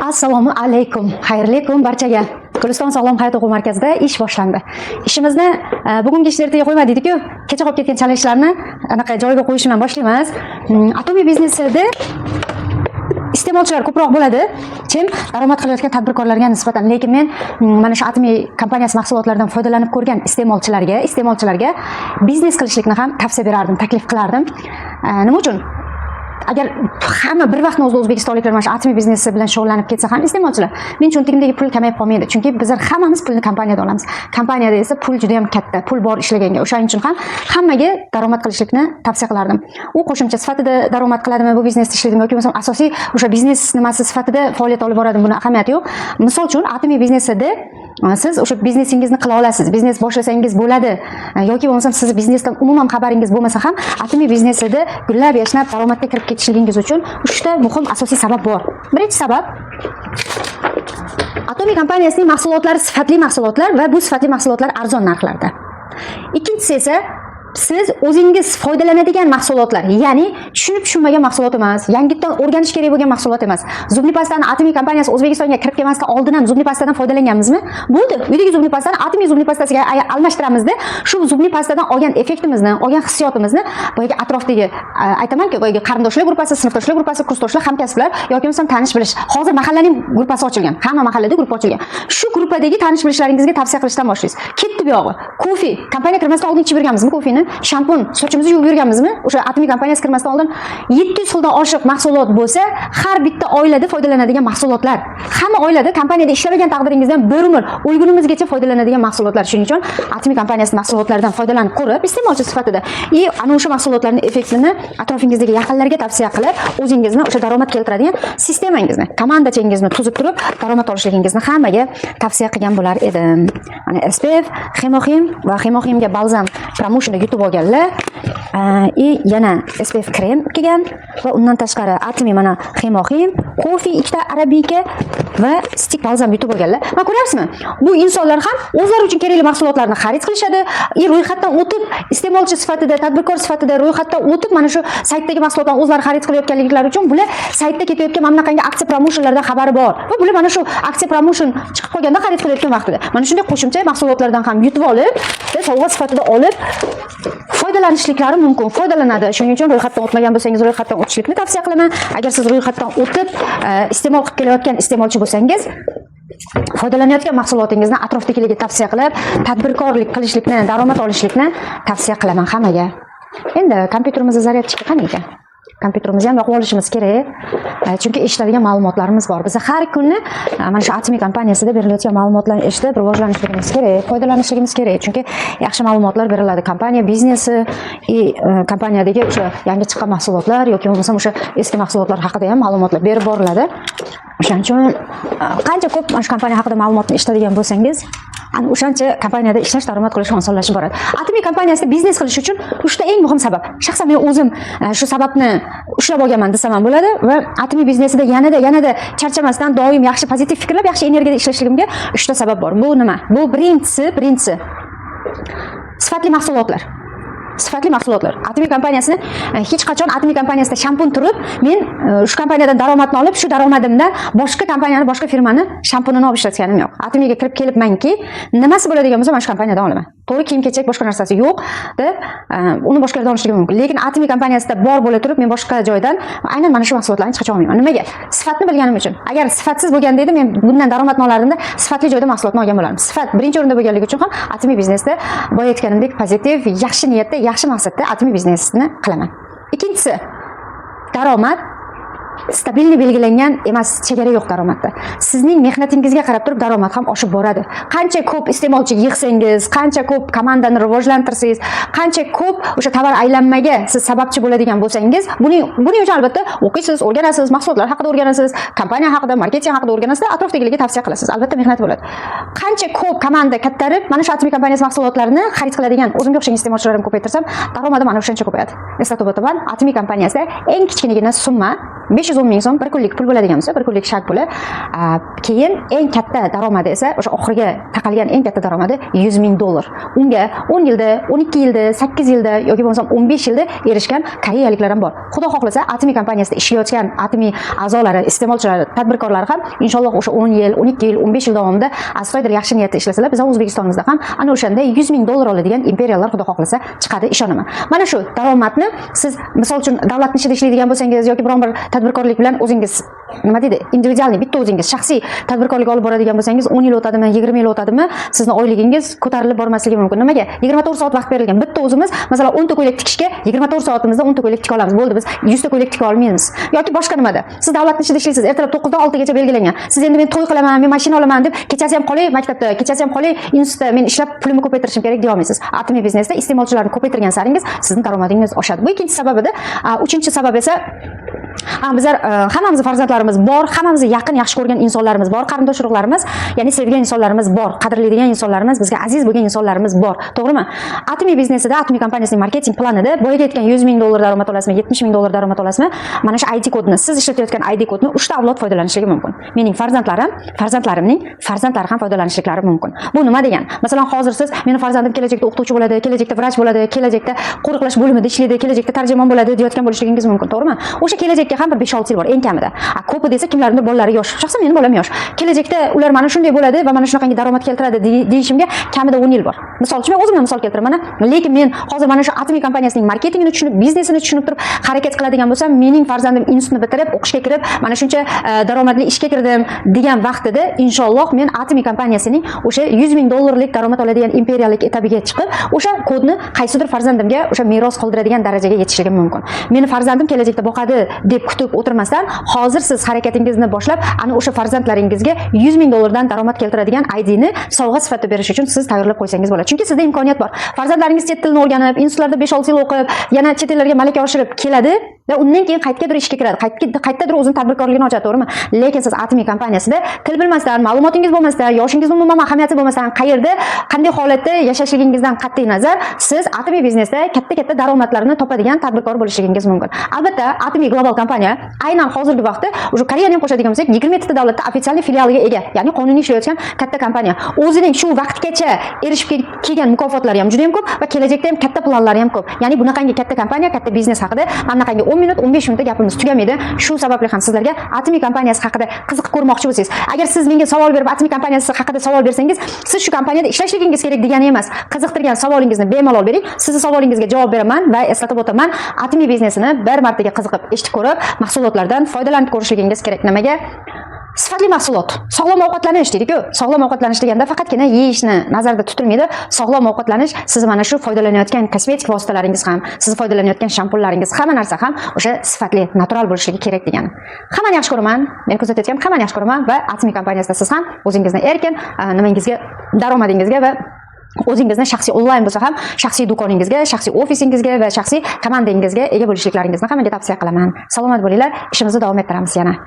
Assalomu alaykum. Xayrli kun barchaga. Guliston sog'lom hayot o'quv markazida ish boshlandi. Ishimizni bugungi ishni ertaga qo'ymadik-ku, kecha qolib ketgan chalishlarni anaqa joyiga qo'yish bilan boshlaymiz. Atomiy biznesida iste'molchilar ko'proq bo'ladi, kim daromad qilayotgan tadbirkorlarga nisbatan. Lekin men mana shu Atomiy kompaniyasi mahsulotlaridan foydalanib ko'rgan iste'molchilarga biznes qilishlikni ham tavsiya berardim, taklif qilardim. Nima uchun? Agar hamma bir vaqtni o'zida o'zbekistonliklar mana shu atomiy biznesi bilan shug'ullanib ketsa ham iste'molchilar, men cho'ntagimdagi pul kamayib qolmaydi. Chunki bizlar hammamiz pulni kompaniyada olamiz. Kompaniyada esa pul juda ham katta, pul bor ishlaganga. O'shaning uchun ham hammaga daromad qilishlikni tavsiya qilardim. U qo'shimcha sifatida daromad qiladimi, bu biznesda ishlaydimi yoki bo'lmasa asosiy o'sha biznes nimasi sifatida faoliyat olib boradimi, buni ahamiyati yo'q. Misol uchun atomiy biznesida siz o'sha biznesingizni qila olasiz, biznes boshlasangiz bo'ladi yoki bo'lmasa siz biznesdan umuman xabaringiz bo'lmasa ham atomiy biznesida gullab yashnab daromadga kirib ketishligingiz uchun 3 ta muhim asosiy sabab bor. Birinchi sabab, Atomiy kompaniyasining mahsulotlari sifatli mahsulotlar va bu sifatli mahsulotlar arzon narxlarda. Ikkinchisi esa siz o'zingiz foydalanadigan mahsulotlar, ya'ni tushunib-tushunmagan mahsulot emas, yangitdan o'rganish kerak bo'lgan mahsulot emas. Zubli pastani Atomiy kompaniyasi O'zbekistonga kirib kelmasdan oldin ham zubli pastadan foydalanganmizmi? Bo'ldi. Uydagi zubli pastani Atomiy zubli pastasiga almashtiramizda, shu zubli pastadan olgan effektimizni, olgan hissiyotimizni boyagi atrofdagi aytaman-ku, boyagi qarindoshlar guruhi, sinfdoshlar guruhi, kursdoshlar, hamkasblar yoki bo'lmasa tanish bilish. Hozir mahallaning guruhi ochilgan. Hamma mahallada guruh ochilgan. Shu guruhdagi tanish bilishlaringizga tavsiya qilishdan boshlaysiz. Ketdi bu yog'i. Kofe, kompaniya kirmasdan oldin ichib yurganmizmi kofeni? Shampun, sochimizni yuvib yurganmizmi? O'sha Atomiy kompaniyasi kirmasdan oldin 700 xildan oshiq mahsulot bo'lsa, har bitta oilada foydalanadigan mahsulotlar. Hamma oilada kompaniyada ishlamagan taqdiringizdan bir umr o'lgunimizgacha foydalanadigan mahsulotlar. Shuning uchun Atomiy kompaniyasi mahsulotlaridan foydalanib ko'rib, iste'molchi sifatida ana o'sha mahsulotlarning effektini atrofingizdagi yaqinlarga tavsiya qilib, o'zingizni o'sha daromad keltiradigan sistemangizni, komandachingizni tuzib turib, daromad olishligingizni hammaga tavsiya qilgan bo'lar edim. Mana SPF, Hemohim va Hemohimga balzam promotionda yutib olganlar, yana SPF krem kelgan va undan tashqari Atomiy mana Hemohim, kofe, ikkita arabika va stik balzam yutib olganlar. Mana ko'ryapsizmi? Bu insonlar ham o'zlari uchun kerakli mahsulotlarni xarid qilishadi, ro'yxatdan o'tib, iste'molchi sifatida, tadbirkor sifatida ro'yxatdan o'tib, mana shu saytdagi mahsulotlarni o'zlari xarid qilayotganliklari uchun bular saytda ketayotgan mana bunaqangi aksiya promotionlardan xabari bor. Va bular mana shu aksiya promotion chiqib qolganda xarid qilayotgan vaqtida mana shunday qo'shimcha mahsulotlardan ham yutib olib, sovg'a sifatida olib foydalanishliklari mumkin, foydalanadi. Shuning uchun ro'yxatdan o'tmagan bo'lsangiz, ro'yxatdan o'tishlikni tavsiya qilaman. Agar siz ro'yxatdan o'tib iste'mol qilib kelayotgan iste'molchi bo'lsangiz, foydalanayotgan mahsulotingizni atrofdagilarga tavsiya qilib, tadbirkorlik qilishlikni, daromad olishlikni tavsiya qilaman hammaga. Endi kompyuterimizda zaryadchika qani ekan? Kompyuterimizni ham yoqib olishimiz kerak. Chunki eshitadigan ma'lumotlarimiz bor. Biz har kuni mana shu Atomiy kompaniyasida berilayotgan ma'lumotlarni eshitib, rivojlanishligimiz kerak, foydalanishligimiz kerak. Chunki yaxshi ma'lumotlar beriladi. Kompaniya biznesi, kompaniyadagi o'sha yangi chiqqan mahsulotlar yoki bo'lmasa o'sha eski mahsulotlar haqida ham ma'lumotlar berib boriladi. O'shaning uchun qancha ko'p mana shu kompaniya haqida ma'lumotni eshitadigan bo'lsangiz, ana o'shancha kompaniyada ishlash, daromad qilish osonlashib boradi. Atomiy kompaniyasida biznes qilish uchun 3 ta eng muhim sabab. Shaxsan men o'zim shu sababni ushlab olganman desam ham bo'ladi va atomiy biznesida yanada charchamasdan doim yaxshi pozitiv fikrlab, yaxshi energiyada ishlashligimga 3 ta sabab bor. Bu nima? Bu birinchisi sifatli mahsulotlar. Sifatli mahsulotlar. Atomiy kompaniyasini hech qachon Atomiy kompaniyasida shampun turib, men shu kompaniyadan daromadni olib, shu daromadimdan boshqa kompaniyani, boshqa firmani shampunini olib ishlatganim yo'q. Atomiyga kirib kelibmanki, nimasi bo'ladigan bo'lsa, mana shu kompaniyadan olaman. To'g'ri, kiyim-kechak boshqa narsasi yo'q deb uni boshqa yerdan olishim mumkin. Lekin Atomiy kompaniyasida bor bo'la turib, men boshqa joydan aynan mana shu mahsulotlarni hech qachon olmayman. Nimaga? Sifatni bilganim uchun. Agar sifatsiz bo'lganda edi, men bundan daromadni olardimda, sifatli joyda mahsulotni olgan bo'lardim. Sifat birinchi o'rinda bo'lganligi uchun ham Atomiy biznesda boya aytganimdek pozitiv, yaxshi niyatda, yaxshi maqsadda Atomiy biznesini qilaman. Ikkinchisi, daromad stabilni belgilangan emas, chegara yo'q daromadda. Sizning mehnatingizga qarab turib daromad ham oshib boradi. Qancha ko'p iste'molchi yig'sangiz, qancha ko'p komandani rivojlantirsangiz, qancha ko'p o'sha tovar aylanmaga siz sababchi bo'ladigan bo'lsangiz, buning uchun albatta o'qiysiz, o'rganasiz, mahsulotlar haqida o'rganasiz, kompaniya haqida, marketing haqida o'rganasiz, atrofdagilarga tavsiya qilasiz. Albatta mehnat bo'ladi. Qancha ko'p komanda kattarib, mana shu Atomiy kompaniyasi mahsulotlarini xarid qiladigan o'zimga o'xshagan iste'molchilarni ko'paytirsam, daromadim ana o'shancha ko'payadi. Eslatib o'taman, Atomiy kompaniyasida eng kichkinagina summa 510 ming so'm bir kunlik pul bo'ladigan bo'lsa, bir kunlik shart puli, keyin eng katta daromadi esa o'sha oxirgi taqalgan eng katta daromadi $100,000. Unga 10 yilda, 12 yilda, 8 yilda yoki bo'lmasa 15 yilda erishgan koreyaliklar ham bor. Xudo xohlasa, Atomiy kompaniyasida ishlayotgan Atomiy a'zolari, iste'molchilari, tadbirkorlar ham inshaalloh o'sha 10 yil, 12 yil, 15 yil davomida astoydil yaxshi niyatda ishlasalar, biz O'zbekistonimizda ham ana o'shanda $100,000 oladigan imperiyalar xudo xohlasa chiqadi, ishonaman. Mana shu daromadni siz misol uchun davlatning ishida ishlaydigan bo'lsangiz yoki biron bir tadbirkorlik bilan o'zingiz nima deydi, individualniy bitta o'zingiz shaxsiy tadbirkorlik olib boradigan bo'lsangiz 10 yil o'tadimi, 20 yil o'tadimi, sizni oyligingiz ko'tarilib bormasligi mumkin. Nimaga? 24 soat vaqt berilgan. Bitta o'zimiz masalan 10 ta ko'ylak tikishga 24 soatimizda 10 ta ko'ylak tika olamiz. Bo'ldi, biz 100 ta ko'ylak tika olmaymiz. Yoki boshqa nimada? Siz davlatning ishida ishlaysiz, ertalab 9 dan 6 gacha belgilangan. Siz endi men to'y qilaman, men mashina olaman deb kechasi ham qolay maktabda, kechasi ham qolay institutda, men ishlab pulimni ko'paytirishim kerak deya olmaysiz. Atomiy biznesda iste'molchilarni ko'paytirgan saringiz sizning daromadingiz oshadi. Bu ikkinchi sababidir. Uchinchi sabab esa bizlar hammamiz farzandlarimiz bor, hammamiz yaqin yaxshi ko'rgan insonlarimiz bor, qarindosh urug'larimiz, ya'ni sevgan insonlarimiz bor, qadrlaydigan insonlarimiz, bizga aziz bo'lgan insonlarimiz bor. To'g'rimi? Atomiy biznesida, Atomiy kompaniyasining marketing planida boyaga aytgan $100,000 daromad olasizmi, $70,000 daromad olasizmi? Mana shu ID kodni, siz ishlatayotgan ID kodni 3 ta avlod foydalanishligi mumkin. Mening farzandlarimning farzandlari ham foydalanishliklari mumkin. Bu nima degan? Masalan, hozir siz meni farzandim kelajakda o'qituvchi bo'ladi, kelajakda vrach bo'ladi, kelajakda qo'riqlash bo'limida ishlaydi, kelajakda tarjimon bo'ladi deyotgan bo'lishligingiz mumkin, to'g'rimi? O'sha kelajakka ham bir 5-6 yil bor eng kamida. Ko'pi desa kimlarning bolalari yosh. Shaxsan mening bolam yosh. Kelajakda ular mana shunday bo'ladi va mana shunaqangi daromad keltiradi deyishimga kamida 10 yil bor. Misol uchun men o'zimdan misol keltiraman. Lekin men hozir mana shu Atomiy kompaniyasining marketingini tushunib, biznesini tushunib turib harakat qiladigan bo'lsam, mening farzandim institutni bitirib, o'qishga kirib, mana shuncha daromadli ishga kirdim degan vaqtida inshaalloh men Atomiy kompaniyasining o'sha $100,000 daromad oladigan imperialik etabiga chiqib, o'sha kodni qaysidir farzandimga o'sha meros qoldiradigan darajaga yetishligim mumkin. Meni farzandim kelajakda boqadi deb kutib o'tirmasdan, hozir siz harakatingizni boshlab, ana o'sha farzandlaringizga $100,000 dan daromad keltiradigan ID-ni sovg'a sifatida berish uchun siz tayyorlab qo'ysangiz bo'ladi. Chunki sizda imkoniyat bor. Farzandlaringiz chet tilini o'rganib, institutlarda 5-6 yil o'qib, yana chet ellarga malaka oshirib keladi va undan keyin qaytgadir ishga kiradi. Qaytgadir o'zining tadbirkorligini ochadi, to'g'rimi? Lekin siz Atomiy kompaniyasida til bilmasdan, ma'lumotingiz bo'lmasdan, yoshingiz umuman ahamiyati bo'lmasdan, qayerda, qanday holatda yashashligingizdan qat'iy nazar, siz Atomiy biznesda katta daromadlarni topadigan tadbirkor bo'lishligingiz mumkin. Albatta, Atomiy global kompaniya aynan hozirgi vaqtda o'sha Koreyani ham qo'shadigan bo'lsak, 27 ta davlatda ofitsial filialiga ega, ya'ni qonuniy ishlayotgan katta kompaniya. O'zining shu vaqtgacha erishib kelgan mukofotlari ham juda ham ko'p va kelajakda ham katta planlari ham ko'p. Ya'ni bunaqangi katta kompaniya, katta biznes haqida manaqangi 10 minut, 15 minutda gapimiz tugamaydi. Shu sababli ham sizlarga Atomiy kompaniyasi haqida qiziqib ko'rmoqchi bo'lsangiz, agar siz menga savol berib Atomiy kompaniyasi haqida savol bersangiz, siz shu kompaniyada ishlashligingiz kerak degani emas. Qiziqtirgan savolingizni bemalol bering. Sizning savolingizga javob beraman va eslatib o'taman, Atomiy biznesini bir martaga qiziqib eshitib ko'rib, mahsulotlardan foydalanib ko'rishligingiz kerak. Nimaga? Sifatli mahsulot, sog'lom ovqatlanish deydi-ku. Sog'lom ovqatlanish deganda faqatgina yeyishni nazarda tutilmaydi. Sog'lom ovqatlanish siz mana shu foydalanayotgan kosmetik vositalaringiz ham, siz foydalanayotgan shampunlaringiz, hamma narsa ham o'sha sifatli, natural bo'lishligi kerak degani. Hammani yaxshi ko'raman, men kuzatayotgan hammani yaxshi ko'raman va Atomiy kompaniyasida siz ham o'zingizni erkin, nimangizga, daromadingizga va o'zingizni shaxsiy onlayn bo'lsa ham shaxsiy do'koningizga, shaxsiy ofisingizga va shaxsiy komandangizga ega bo'lishliklaringizni hammaga tavsiya qilaman. Salomat bo'linglar, ishimizni davom ettiramiz yana.